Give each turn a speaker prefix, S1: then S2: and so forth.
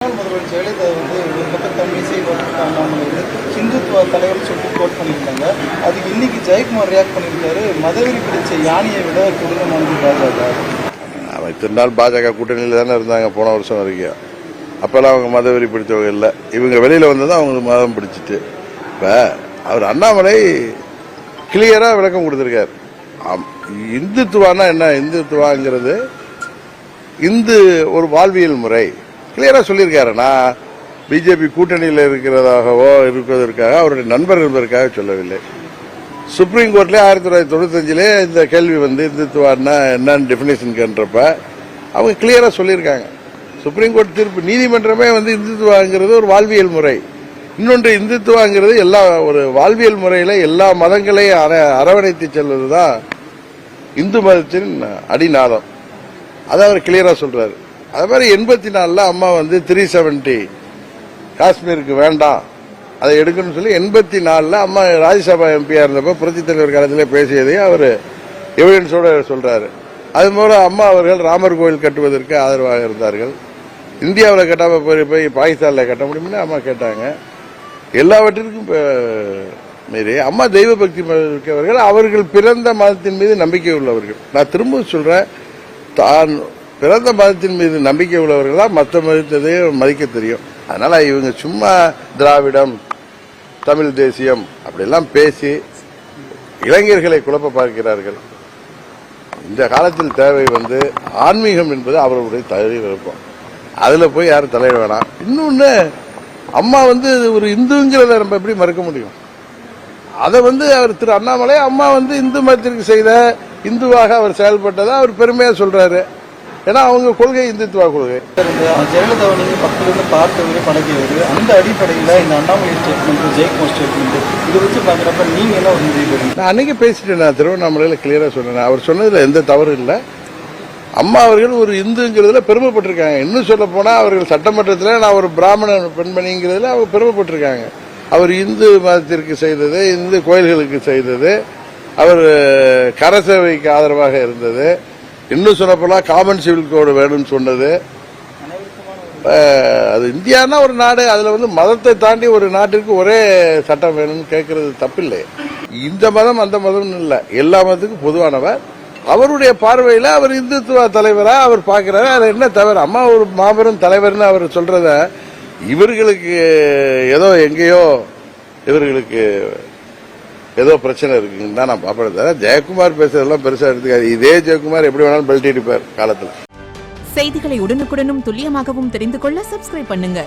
S1: முன்னாள் முதல்வர் ஜெயலலிதா வந்து ஒரு பக்கம் தமிழிசை அண்ணாமலை ஹிந்துத்துவ தலைவர் சொல்லிட்டு கோட் பண்ணியிருக்காங்க. அதுக்கு இன்னைக்கு ஜெயக்குமார் ரியாக்ட் பண்ணியிருக்காரு. மதவெறி பிடிச்ச யானையை விட கொடூரமானது பாஜக.
S2: அவன் இத்தனை நாள் பாஜக கூட்டணியில் தானே இருந்தாங்க போன வருஷம் வரைக்கும். அப்போல்லாம் அவங்க மதவெறி பிடித்தவங்க இல்லை. இவங்க வெளியில் வந்ததான் அவங்க மதம் பிடிச்சிட்டு. இப்போ அவர் அண்ணாமலை கிளியராக விளக்கம் கொடுத்துருக்கார். இந்துத்துவானா என்ன, இந்துத்துவாங்கிறது இந்து ஒரு வாழ்வியல் முறை கிளியரா சொல்லியிருக்காரு. நான் பிஜேபி கூட்டணியில் இருப்பதற்காக அவருடைய நண்பர்கள் என்பதற்காக சொல்லவில்லை. சுப்ரீம் கோர்ட்ல 1995 இந்த கேள்வி வந்து இந்துத்துவான்னா என்னன்னு டெபினேஷன் கேன்றப்ப அவங்க கிளியரா சொல்லியிருக்காங்க. சுப்ரீம் கோர்ட் தீர்ப்பு நீதிமன்றமே வந்து இந்துத்துவாங்கிறது ஒரு வாழ்வியல் முறை. இன்னொன்று இந்துத்துவாங்கிறது எல்லா ஒரு வாழ்வியல் முறையில எல்லா மதங்களையும் அரவணைத்து செல்வதுதான் இந்து மதத்தின் அடிநாதம். அதை அவர் கிளியரா சொல்றாரு. அது மாதிரி 84 அம்மா வந்து 370 காஷ்மீருக்கு வேண்டாம் அதை எடுக்கணும்னு சொல்லி 84 அம்மா ராஜ்யசபா எம்பியா இருந்தப்ப புரட்சி தலைவர் காலத்திலே பேசியதையும் அவர் எவிடன்ஸோட சொல்றாரு. அது போல அம்மா அவர்கள் ராமர் கோயில் கட்டுவதற்கு ஆதரவாக இருந்தார்கள். இந்தியாவில் கட்டாம போய் பாகிஸ்தானில் கட்ட முடியும்னு அம்மா கேட்டாங்க. எல்லாவற்றிற்கும் மீறி அம்மா தெய்வ பக்தி மிக்கவர்கள், அவர்கள் பிறந்த மதத்தின் மீது நம்பிக்கை உள்ளவர்கள். நான் திரும்ப சொல்றேன், தான் பிறந்த மதத்தின் மீது நம்பிக்கை உள்ளவர்களா மற்ற மதத்தையும் மதிக்க தெரியும். அதனால இவங்க சும்மா திராவிடம், தமிழ் தேசியம் அப்படிலாம் பேசி இளைஞர்களை குழப்ப பார்க்கிறார்கள். இந்த காலத்தில் தேவை வந்து ஆன்மீகம் என்பது அவர்களுடைய தகுதி விருப்பம். அதுல போய் யாரும் தலையிட வேணாம். இன்னொன்னு, அம்மா வந்து ஒரு இந்துங்கிறத நம்ம எப்படி மறுக்க முடியும்? அதை வந்து அவர் திரு அண்ணாமலை அம்மா வந்து இந்து மதத்திற்கு செய்த இந்துவாக அவர் செயல்பட்டதை அவர் பெருமையா சொல்றாரு. ஏன்னா அவங்க கொள்கை இந்துத்துவ கொள்கை.
S1: ஜெயலலிதாவை நீங்க பக்கத்துல பார்த்தவரு பழகியவர், அந்த அடிப்படையில் இந்த அண்ணாமலை ஸ்டேட்மெண்ட், ஜெயக்குமார் ஸ்டேட்மெண்ட் இதை வச்சு பாக்குறப்ப நீங்க என்ன ஒரு முடிவு?
S2: நான் அன்னைக்கு பேசிட்டேன். நான் திருவண்ணாமலையில கிளியரா சொன்னேன். அவர் சொன்னதுல எந்த தவறு இல்லை. அம்மா அவர்கள் ஒரு இந்துங்கிறதுல பெருமைப்பட்டிருக்காங்க. இன்னும் சொல்ல போனா அவர்கள் சட்டமன்றத்தில் நான் ஒரு பிராமண பெண்மணிங்கிறதுல அவங்க பெருமைப்பட்டிருக்காங்க. அவர் இந்து மதத்திற்கு செய்தது, இந்து கோயில்களுக்கு செய்தது, அவர் கரசேவைக்கு ஆதரவாக இருந்தது, இன்னும் சொல்லப்போனா காமன் சிவில் கோடு வேணும்னு சொன்னது. அது இந்தியானா ஒரு நாடு, அதுல வந்து மதத்தை தாண்டி ஒரு நாட்டிற்கு ஒரே சட்டம் வேணும்னு கேட்கறது தப்பில்லை. இந்த மதம் அந்த மதம் இல்லை, எல்லா மதத்துக்கும் பொதுவானவர். அவருடைய பார்வையில அவர் இந்துத்துவ தலைவரா அவர் பார்க்கிறாரு. அது என்ன தவறு? அம்மா ஒரு மாபெரும் தலைவர்னு அவர் சொல்றத இவர்களுக்கு ஏதோ எங்கேயோ இவர்களுக்கு ஏதோ பிரச்சனை இருக்குன்னு தான் நான் பாப்பேன். ஜெயக்குமார் பேசுறதெல்லாம் பெருசா எடுத்துக்காது. இதே ஜெயக்குமார் எப்படி வேணாலும் பெல்ட் அடிப்பார் காலத்தில்.
S3: செய்திகளை உடனுக்குடனும் துல்லியமாகவும் தெரிந்து கொள்ள சப்ஸ்கிரைப் பண்ணுங்க.